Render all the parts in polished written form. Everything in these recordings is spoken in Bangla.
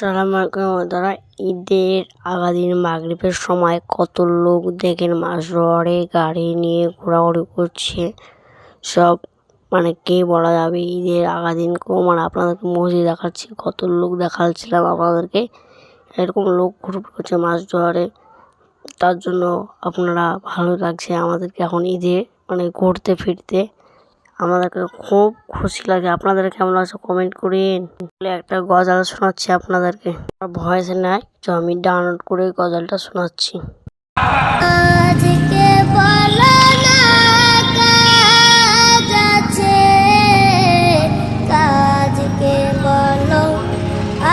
আসসালামু আলাইকুম বন্ধুরা। ঈদের দিন মাগরিবের সময় কত লোক দেখেন মাছ ধরে গাড়ি নিয়ে ঘোরাঘুরি করছে। সব কে বলা যাবে ঈদের দিন আপনাদেরকে মসজিদ দেখাচ্ছি, কত লোক দেখাচ্ছিলাম আপনাদেরকে। এরকম লোক ঘুরঘুরি করছে মাছ ধরে, তার জন্য আপনারা ভালো লাগছে আমাদেরকে এখন ঈদে ঘুরতে ফিরতে। আমাদেরকে খুব খুশি লাগে। আপনাদের কেমন লাগছে কমেন্ট করেন। একটা গজল শোনাচ্ছি আপনাদেরকে, ভয়েস নাই তো আমি ডাউনলোড করে গজলটা শোনাচ্ছি। আজকে বলো না কাজ আছে, কাজকে বলো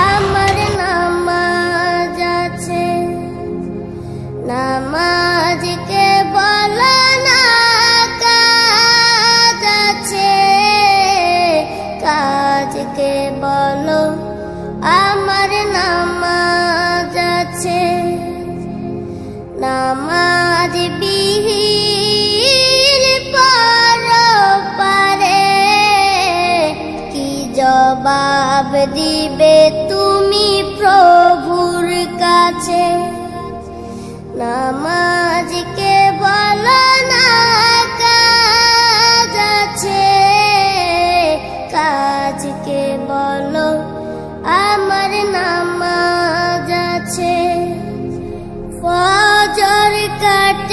আমার নামাজ আছে, নামাজকে বলো না কাজ আছে, কাজকে বলো আমার নামাজ আছে। নামাজ বিহীন পরপারে কি জবাব দিবে তুমি প্রভুর কাছে। নামাজকে বলো না কাজ আছে, কাজকে বলো আমার নামাজ আছে। ফজর কাটে